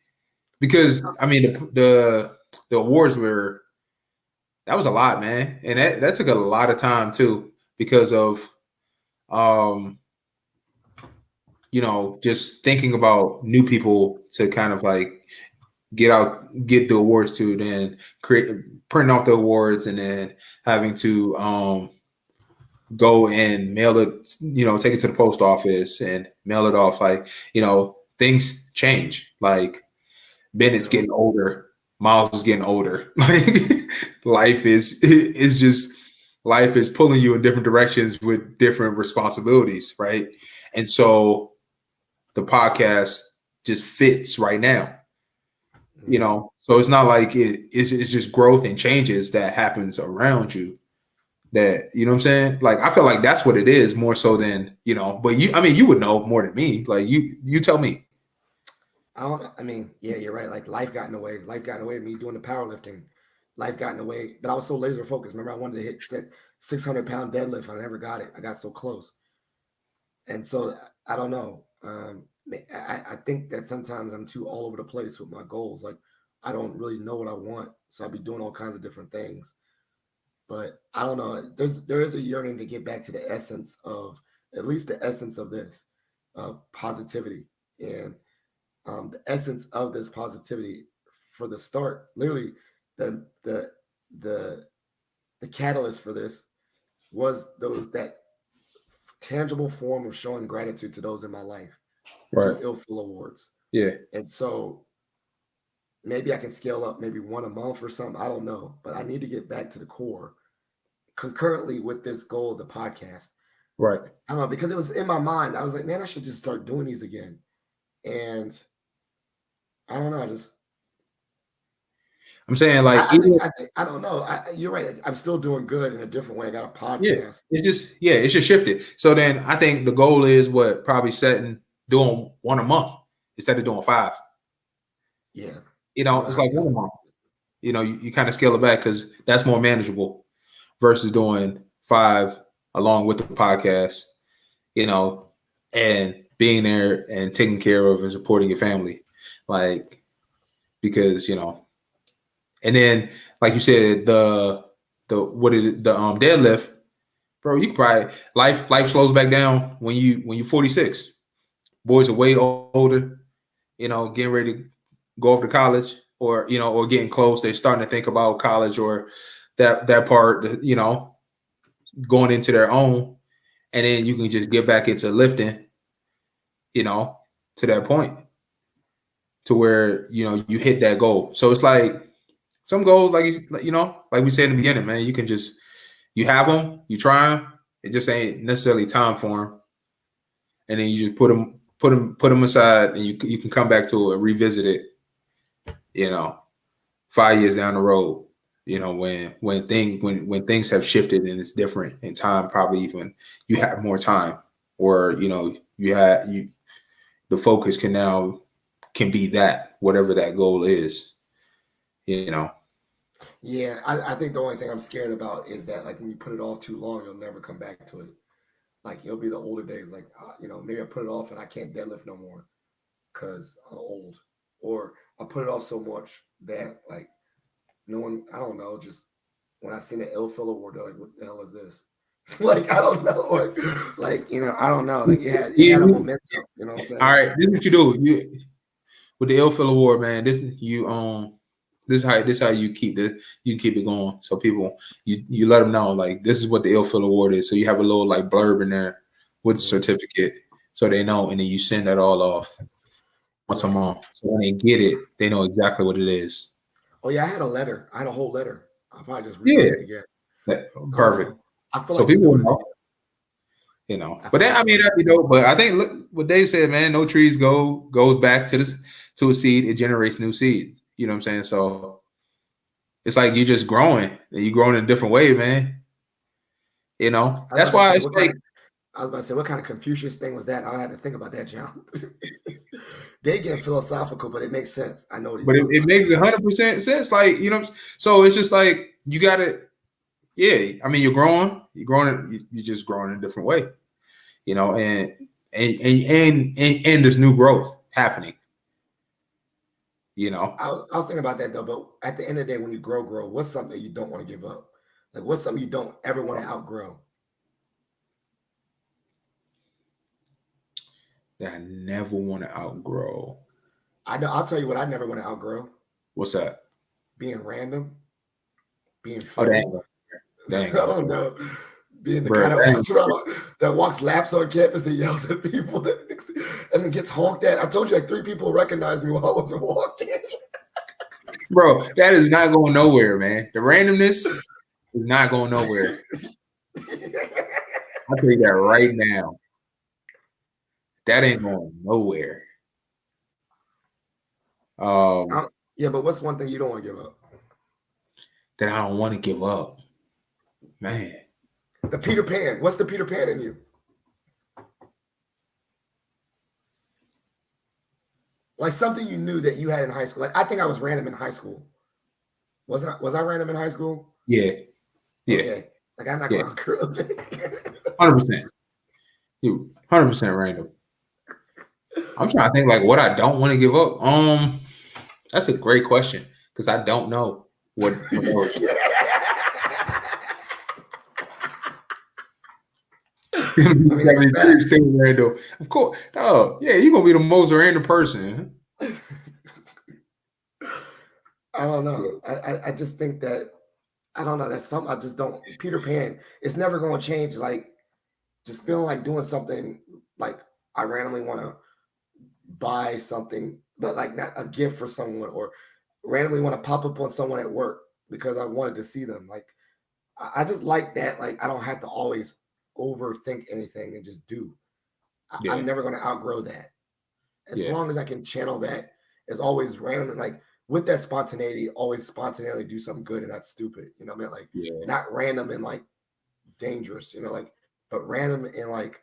because I mean the awards that was a lot, man, and that took a lot of time too, because of you know, just thinking about new people to kind of like get the awards to, then print off the awards, and then having to go and mail it, take it to the post office and mail it off. Like, things change. Like Bennett's getting older, Miles is getting older. Like life is pulling you in different directions with different responsibilities, right? And so the podcast just fits right now. So it's not like it's just growth and changes that happens around you. That, you know what I'm saying? Like, I feel like that's what it is more so than, but you would know more than me. Like you tell me. Yeah, you're right. Like life got in the way. Life got in the way of me doing the powerlifting. Life got in the way, but I was so laser focused. Remember, I wanted to hit 600-pound deadlift. I never got it. I got so close. And so I don't know. I think that sometimes I'm too all over the place with my goals. Like I don't really know what I want. So I'll be doing all kinds of different things. But I don't know. There is a yearning to get back to the essence of, at least the essence of this, positivity. And the essence of this positivity, for the start, literally the catalyst for this was that tangible form of showing gratitude to those in my life, right? Through Ill Feel Awards. Yeah. And so maybe I can scale up maybe one a month or something. I don't know, but I need to get back to the core concurrently with this goal of the podcast. Right. I don't know, because it was in my mind. I was like, man, I should just start doing these again. And I don't know. I'm saying, like, I don't know. You're right. I'm still doing good in a different way. I got a podcast. Yeah, it's just shifted. So then I think the goal is probably doing one a month instead of doing 5. Yeah. It's like one a month. You kind of scale it back because that's more manageable versus doing 5 along with the podcast, and being there and taking care of and supporting your family. Like, because, and then, like you said, the deadlift, bro, you probably life slows back down when you're 46. Boys are way older, getting ready to go off to college, or or getting close. They're starting to think about college or that part, going into their own, and then you can just get back into lifting, to that point, to where you hit that goal. So it's like some goals, like like we said in the beginning, man, you have them, you try them, it just ain't necessarily time for them, and then you just put them aside, and you can come back to it and revisit it, 5 years down the road, when things have shifted and it's different in time, probably even you have more time, or the focus can be that, whatever that goal is, Yeah, I think the only thing I'm scared about is that, like, when you put it off too long, you'll never come back to it. Like, it'll be the older days, like, maybe I put it off and I can't deadlift no more because I'm old, or I put it off so much that, like, no one, I don't know, just when I seen the Ill Feel Award, they're like, what the hell is this? Like, I don't know. Like, I don't know. Like, it had a momentum, you know what I'm saying? All right, this is what you do. With the Ill Feel Award, man, this is how you keep it going. So people, you let them know, like, this is what the Ill Feel Award is. So you have a little, like, blurb in there with the certificate, so they know, and then you send that all off once a month. So when they get it, they know exactly what it is. Oh yeah, I had a letter. I had a whole letter. I'll probably just read it again. Perfect. I feel so like people know. But then, that'd be dope. But I think, look what Dave said, man. No trees goes back to a seed. It generates new seeds. You know what I'm saying? So it's like you're just growing, and you're growing in a different way, man. That's why it's like. I was about to say, what kind of Confucius thing was that? I had to think about that, John. They get philosophical, but it makes sense. I know. But it makes 100% sense. Like, so it's just like you got to. Yeah, I mean, you're growing. You're just growing in a different way. And there's new growth happening. I was thinking about that though, but at the end of the day, when you grow, what's something that you don't want to give up? Like, what's something you don't ever want to outgrow? That I never want to outgrow. I know. I'll tell you what I never want to outgrow. What's that? Being random. Being funny. Dang. I don't know. Being the guy that walks laps on campus and yells at people and then gets honked at. I told you like 3 people recognized me while I wasn't walking. Bro, that is not going nowhere, man. The randomness is not going nowhere. I'll tell you that right now. That ain't going nowhere. Yeah, but what's one thing you don't want to give up? That I don't want to give up. Man. The Peter Pan. What's the Peter Pan in you? Like something you knew that you had in high school. Like I think I was random in high school. Was I random in high school? Yeah. Yeah. Okay. Like I'm not going to girl. 100%. You 100% random. I'm trying to think like what I don't want to give up. That's a great question because I don't know what random. Of course. Oh, yeah, you're gonna be the most random person. I don't know. I just think that I don't know. That's something I just don't. Peter Pan, it's never gonna change. Like just feeling like doing something like I randomly want to buy something, but like not a gift for someone or randomly want to pop up on someone at work because I wanted to see them. Like I just like that. Like I don't have to always overthink anything and just do. I'm never going to outgrow that. As long as I can channel that, it's always random. Like with that spontaneity, always spontaneously do something good and not stupid. You know what I mean? Like not random and like dangerous. You know, like but random and like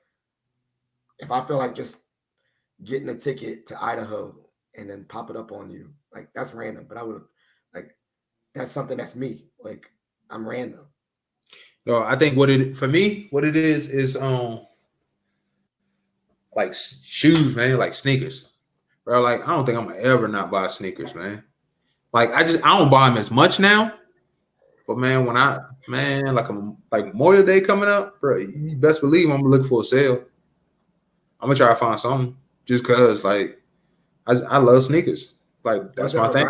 if I feel like just getting a ticket to Idaho and then pop it up on you, like that's random. But I would like that's something that's me. Like I'm random. No, I think what it is like shoes, man, like sneakers. Bro, like I don't think I'm gonna ever not buy sneakers, man. Like I don't buy them as much now. But man, like Memorial Day coming up, bro, you best believe I'm gonna look for a sale. I'm gonna try to find something just cause like I love sneakers. Like that's my thing.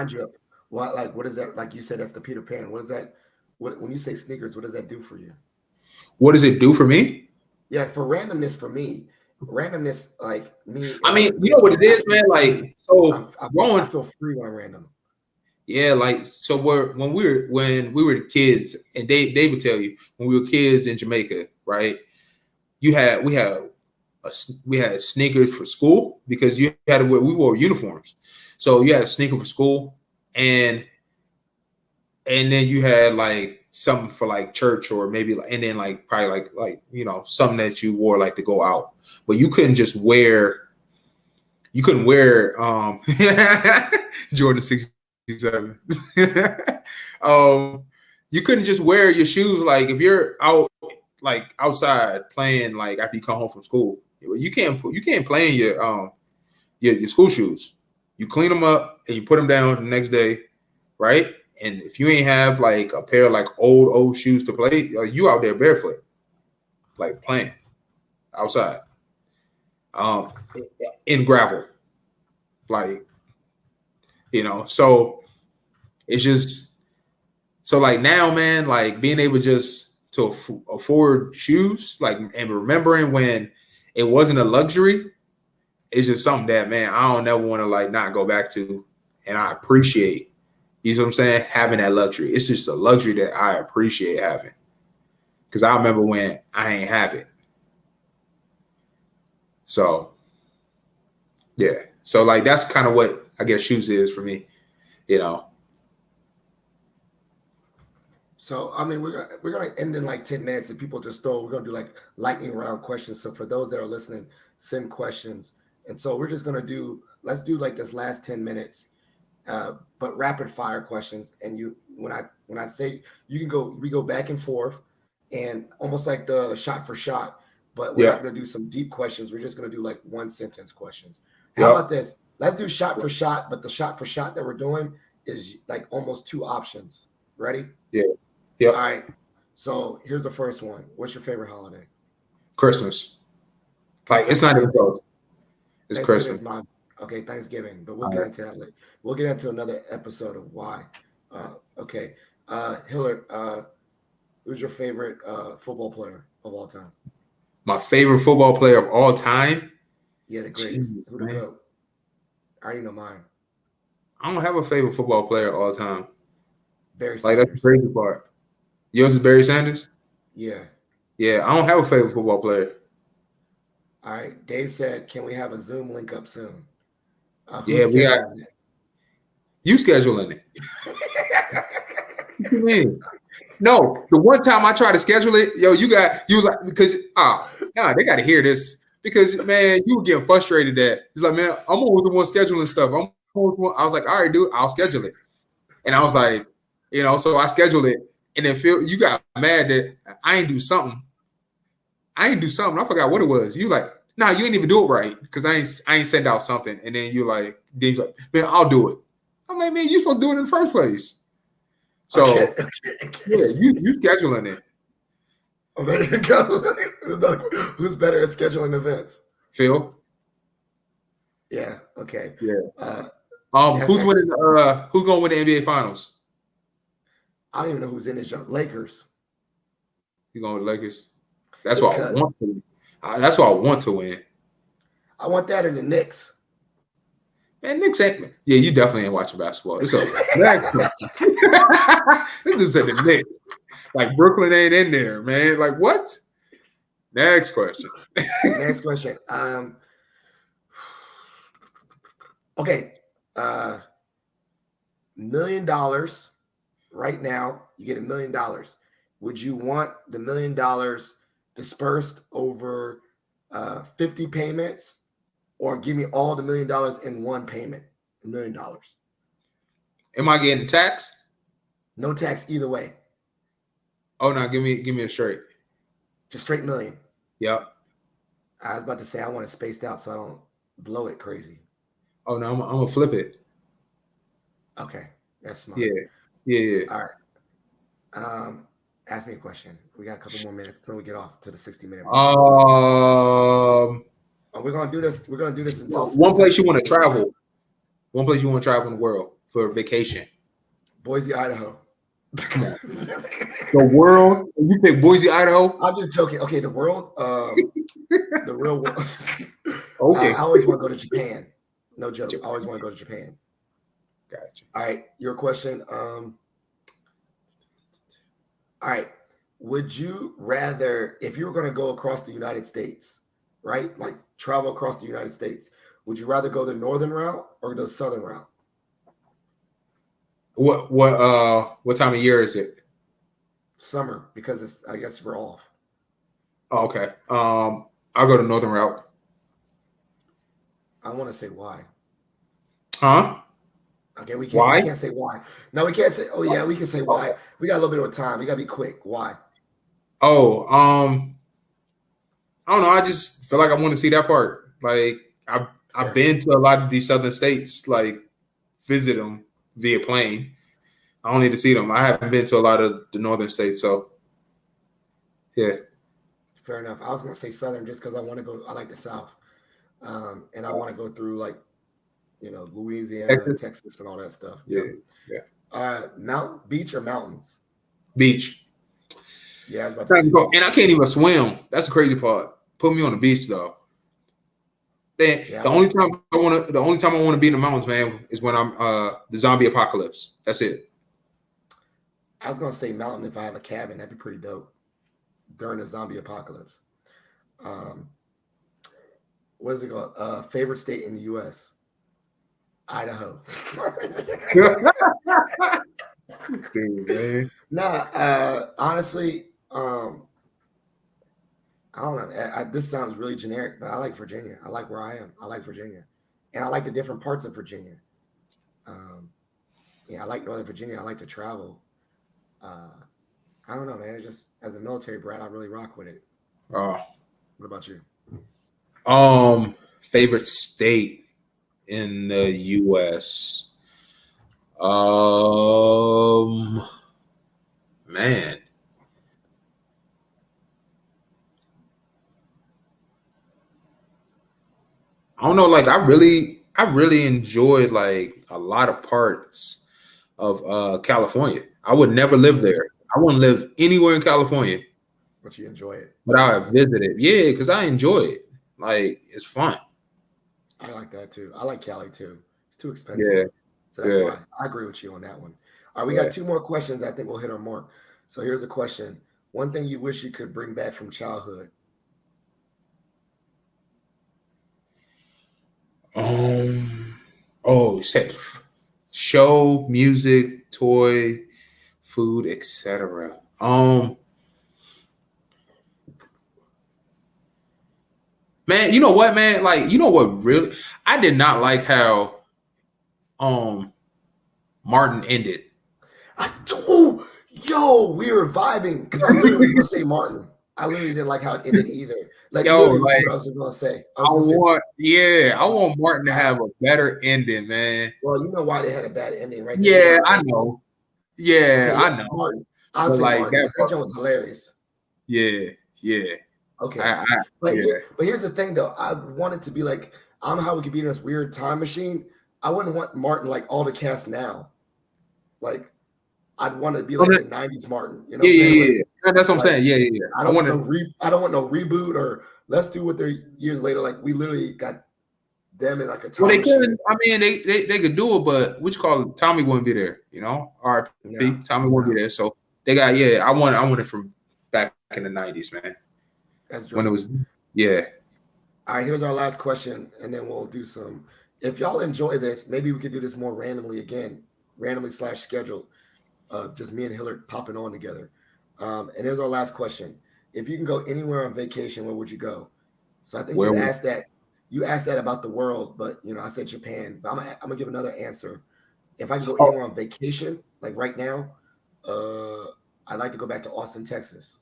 What is that? Like you said, that's the Peter Pan. What is that? When you say sneakers, what does that do for you? What does it do for me? Yeah, for randomness, for me, randomness, like me. I mean, you know what it is, man. Like, so I feel free when I'm random. Yeah, like so. When we were kids, and Dave would tell you when we were kids in Jamaica, right? We had sneakers for school because you had to wear. We wore uniforms, so you had a sneaker for school, and then you had like something for like church or maybe and then like probably like you know something that you wore like to go out, but you couldn't just wear. You couldn't wear Jordan 6. You couldn't just wear your shoes like if you're out like outside playing like after you come home from school. You can't play in your school shoes. You clean them up and you put them down the next day, right? And if you ain't have like a pair of like old shoes to play, you out there barefoot, like playing outside, in gravel, like. You know, so it's just so like now, man, like being able just to afford shoes, like and remembering when it wasn't a luxury, it's just something that, man, I don't ever want to like not go back to, and I appreciate. You know what I'm saying? Having that luxury, it's just a luxury that I appreciate having, because I remember when I ain't have it. So, yeah, so like that's kind of what I guess shoes is for me, you know. So I mean, we're gonna end in like 10 minutes, and people just we're gonna do like lightning round questions. So for those that are listening, send questions, and so we're just gonna let's do like this last 10 minutes, but rapid fire questions. And when I say you can go, we go back and forth, and almost like the shot for shot. But we're not gonna do some deep questions. We're just gonna do like 1-sentence questions. How about this? Let's do shot for shot, but the shot for shot that we're doing is like almost 2 options. Ready? Yeah. Yep. All right. So here's the first one. What's your favorite holiday? Christmas. Like it's not even close. It's Christmas. Okay, Thanksgiving, but we'll get into that later. We'll get into another episode of why. Okay. Hillard, Who's your favorite football player of all time? My favorite football player of all time? Yeah, the greatest. Jeez, Who to man. go? I already know mine. I don't have a favorite football player of all time. Barry Like, that's the Sanders. crazy part. Yours is Barry Sanders? Yeah. Yeah, I don't have a favorite football player. All right. Dave said, "Can we have a Zoom link up soon?" Yeah, Who's we got scheduling it? you scheduling it. What you mean? No, the one time I tried to schedule it, yo, you like because they got to hear this because man, you were getting frustrated that it's like, man, I'm always the one scheduling stuff. I was like, all right, dude, I'll schedule it, and I was like, so I scheduled it, and then Phil, you got mad that I ain't do something. I forgot what it was. You like, nah, you ain't even do it right because I ain't send out something, and then you're like, man, I'll do it. I'm like, man, you supposed to do it in the first place. So Okay. yeah, you scheduling it. Oh, there you go. Who's better at scheduling events? Phil. Yeah. Okay. Yeah. Who's winning? Who's gonna win the NBA Finals? I don't even know who's in this. Lakers. You going with the Lakers? That's what I want to win. That's what I want to win. I want that or the Knicks. Man, Knicks ain't. Yeah, you definitely ain't watching basketball. It's over. This dude said the Knicks. Like Brooklyn ain't in there, man. Like what? Next question. Next question. Okay. $1 million right now. You get $1 million. Would you want the $1 million dispersed over 50 payments, or give me all the $1 million in one payment? $1 million. Am I getting taxed? No tax either way. Oh no, give me a straight. Just straight million. Yep. I was about to say I want it spaced out so I don't blow it crazy. Oh no, I'm gonna flip it. Okay, that's smart. Yeah. All right. Ask me a question. We got a couple more minutes until we get off to the 60-minute mark. We're gonna do this. We're gonna do this until one place you want to travel. One place you want to travel in the world for a vacation. Boise, Idaho. Come on. The world? You pick Boise, Idaho? I'm just joking. Okay, the world. The real world. Okay. I always want to go to Japan. No joke. I always want to go to Japan. Gotcha. All right, your question. All right. Would you rather, if you were going to go across the United States, right? Like travel across the United States, would you rather go the northern route or the southern route? What time of year is it? Summer, because I guess we're off. Oh, okay. I'll go to northern route. I want to say why. Huh? Okay, we Why? can't say why. No, we can't say. Oh yeah, we can say why. We got a little bit of time. We gotta be quick. Why? Oh, I don't know. I just feel like I want to see that part. Like I've been to a lot of these southern states, like visit them via plane. I don't need to see them. I haven't been to a lot of the northern states, so yeah. Fair enough. I was gonna say southern just because I want to go. I like the South, and I want to go through like, Louisiana, Texas, and all that stuff. Yeah. Beach or mountains? Beach. Yeah, I was about to say. And I can't even swim. That's the crazy part. Put me on the beach though. Then the only time I want to be in the mountains, man, is when I'm the zombie apocalypse. That's it. I was gonna say mountain if I have a cabin. That'd be pretty dope during the zombie apocalypse. What is it called? Favorite state in the U.S.? Idaho. Dude, man. Nah, honestly, I don't know. This sounds really generic, but I like Virginia. I like where I am. I like Virginia, and I like the different parts of Virginia. I like Northern Virginia. I like to travel. I don't know, man. It's just as a military brat, I really rock with it. What about you? Favorite state in the U.S. Man. I don't know. Like I really enjoyed like a lot of parts of California. I would never live there. I wouldn't live anywhere in California. But you enjoy it. But I would visit it. Yeah, because I enjoy it. Like, it's fun. I like that too. I like Cali too. It's too expensive. Yeah. So that's why I agree with you on that one. All right, we got 2 more questions. I think we'll hit our mark. So here's a question. One thing you wish you could bring back from childhood. Set show, music, toy, food, etc. Man, you know what, man? Like, you know what really I did not like how Martin ended. We were vibing because I literally was gonna say Martin. I literally didn't like how it ended either. Like, what I was gonna say. I want Martin to have a better ending, man. Well, you know why they had a bad ending, right? Yeah, I know. Yeah, I know. Martin. I'll say Martin. That joke was hilarious. Yeah. Okay. But here's the thing, though. I want it to be like, I don't know how we could be in this weird time machine. I wouldn't want Martin like all the cast now. Like, I'd want to be like the 90s Martin. You know? Yeah. That's what I'm saying. Yeah. I don't want no reboot or let's do what they're years later. Like, we literally got them in like a time machine. Could. I mean, they could do it, but what you call it? Tommy wouldn't be there. You know, R.I.P. Tommy wouldn't be there. So they got I want it from back in the 90s, man. That's when it was. Yeah. All right, here's our last question, and then we'll do some. If y'all enjoy this, maybe we could do this more randomly again, /scheduled. Just me and Hillard popping on together. And here's our last question. If you can go anywhere on vacation, where would you go? So I think you asked that. You asked that about the world, but I said Japan. But I'm gonna give another answer. If I can go anywhere on vacation, like right now, I'd like to go back to Austin, Texas.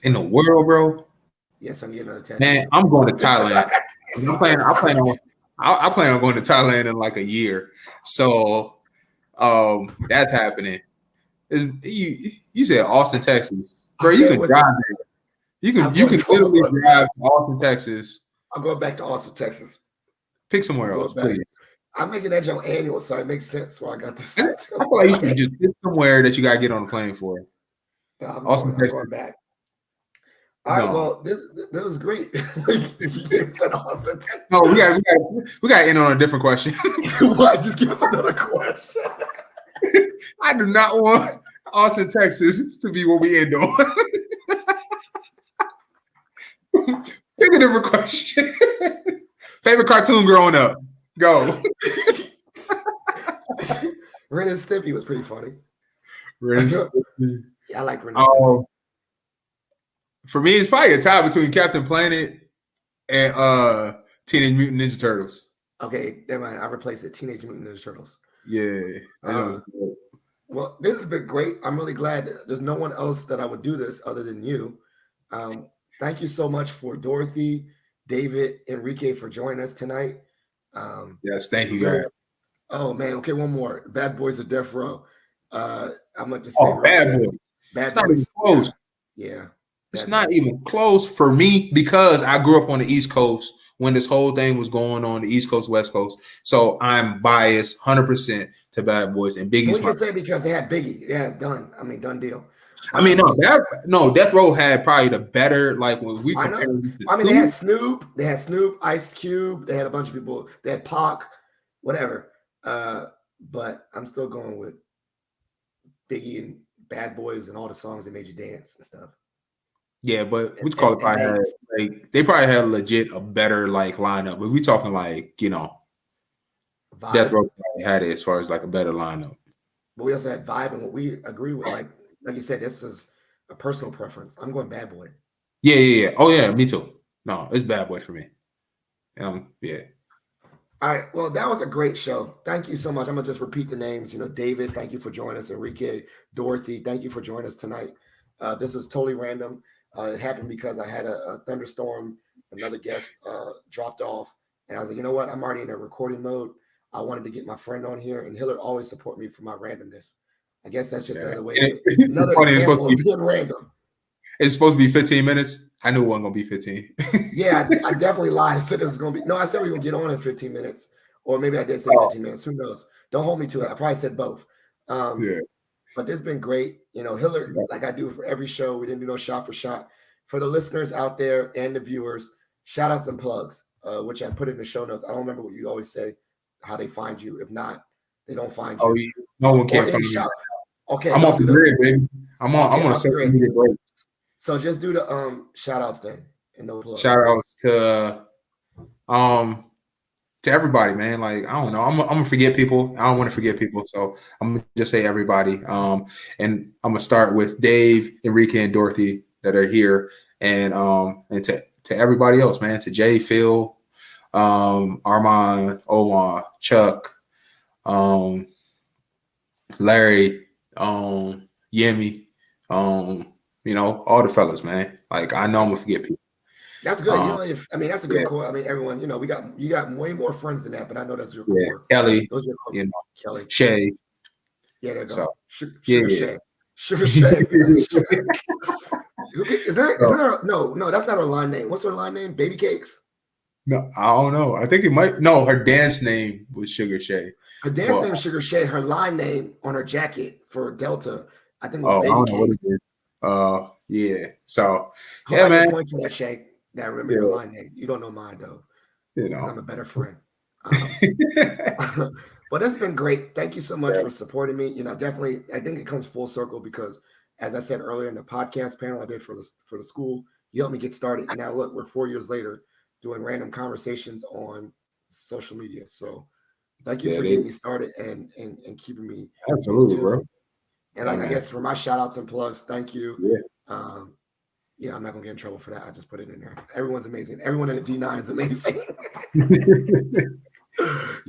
In the world, bro? Yes, I'm getting another tattoo. Man, I'm going to Thailand. I plan on going to Thailand in like a year. So that's happening. You said Austin, Texas. Bro, you can drive there. You can literally drive to Austin, Texas. I'm going back to Austin, Texas. Pick somewhere else, please. I'm making that joke annual, so it makes sense why I got this. I feel like you should just pick somewhere that you gotta get on the plane for. Yeah, I'm going back. All right, well, this was great. Austin. No, we got end on a different question. What? Just give us another question. I do not want Austin, Texas to be what we end on. Pick a different question. Favorite cartoon growing up? Go. Ren and Stimpy was pretty funny. Ren and Stimpy. Yeah, I like Ren and Stimpy. For me, it's probably a tie between Captain Planet and Teenage Mutant Ninja Turtles. Okay, never mind. I replaced it. Teenage Mutant Ninja Turtles. Yeah. Well, this has been great. I'm really glad there's no one else that I would do this other than you. Thank you so much for Dorothy, David, Enrique for joining us tonight. Yes, thank you guys. Oh man, okay, one more. Bad Boys of Death Row. I'm gonna just say Bad Boys. Bad Boys. Not even close. Yeah. It's not even close for me because I grew up on the East Coast when this whole thing was going on, the East Coast, West Coast. So I'm biased 100% to Bad Boys and Biggie's. We can say because they had Biggie. Yeah, done. I mean, done deal. Death Row had probably the better, like when we compare. They had Snoop, Ice Cube, they had a bunch of people, they had Pac, whatever. But I'm still going with Biggie and Bad Boys and all the songs that made you dance and stuff. Yeah, but we call it probably they probably had legit a better like lineup. But we talking like, Vibe. Death Row had it as far as like a better lineup. But we also had Vibe and what we agree with. Like you said, this is a personal preference. I'm going Bad Boy. Yeah. Oh yeah, me too. No, it's Bad Boy for me. Yeah. All right. Well, that was a great show. Thank you so much. I'm gonna just repeat the names. David, thank you for joining us. Enrique, Dorothy, thank you for joining us tonight. This was totally random. It happened because I had a thunderstorm. Another guest dropped off, and I was like, you know what? I'm already in a recording mode. I wanted to get my friend on here, and Hillard always support me for my randomness. I guess that's just another way. Another example of being random. It's supposed to be 15 minutes. I knew it wasn't gonna be 15. Yeah, I definitely lied. I said it was gonna be. No, I said we were gonna get on in 15 minutes, or maybe I did say 15 minutes. Who knows? Don't hold me to it. I probably said both. Yeah. But this has been great. You know, Hillard, like I do for every show, we didn't do no shot for shot. For the listeners out there and the viewers, shout outs and plugs, which I put in the show notes. I don't remember what you always say, how they find you. If not, they don't find you. Oh, yeah. No one can Or find any me. shout. Okay, I'm don't off do the the grid, baby. I'm on a social grid. media break. So just do the shout outs then and no plugs. Shout outs to everybody, man. Like, I don't know. I'm gonna forget people. I don't want to forget people. So I'm gonna just say everybody. And I'm gonna start with Dave, Enrique, and Dorothy that are here. And to everybody else, man, to Jay, Phil, Armand, Owan, Chuck, Larry, Yemi, you know, all the fellas, man. Like, I know I'm gonna forget people. That's good. I mean, that's a good core. I mean, everyone, you know, you got way more friends than that, but I know that's your core. Kelly, Those are you know, Kelly, Shay. Yeah, there you go. So, Sugar Shay. Sugar Shay. Is that no, that's not her line name. What's her line name? Baby Cakes? No, I don't know. I think it might. No, her dance name was Sugar Shay. Her dance name is Sugar Shay. Her line name on her jacket for Delta, I think, was Baby Cakes. Yeah. So, yeah, man. Points for that, Shay. That I remember your line name. You don't know mine though. You know, I'm a better friend. But it's been great. Thank you so much for supporting me. You know, definitely, I think it comes full circle because, as I said earlier in the podcast panel I did for the school, you helped me get started. And now look, we're 4 years later doing random conversations on social media. So thank you for getting me started and keeping me. Absolutely, bro. And I guess for my shout outs and plugs, thank you. Yeah. Yeah, I'm not gonna get in trouble for that. I just put it in there. Everyone's amazing. Everyone in the D9 is amazing. You're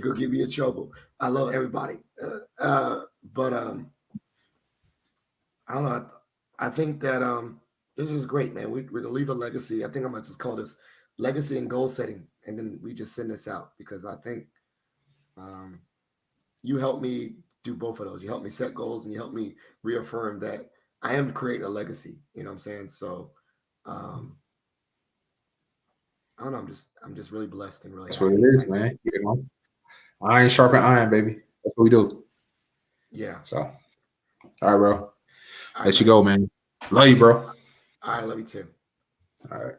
gonna get me in trouble. I love everybody. But I don't know. I think that this is great, man. We're gonna leave a legacy. I think I'm gonna just call this legacy and goal setting, and then we just send this out because I think you helped me do both of those. You helped me set goals, and you helped me reaffirm that I am creating a legacy. You know what I'm saying? So I don't know. I'm just really blessed and really. That's what it is, man. You know, iron sharpen iron, baby. That's what we do. Yeah. So, all right, bro. Let you go, man. Love you, bro. All right, love you too. All right.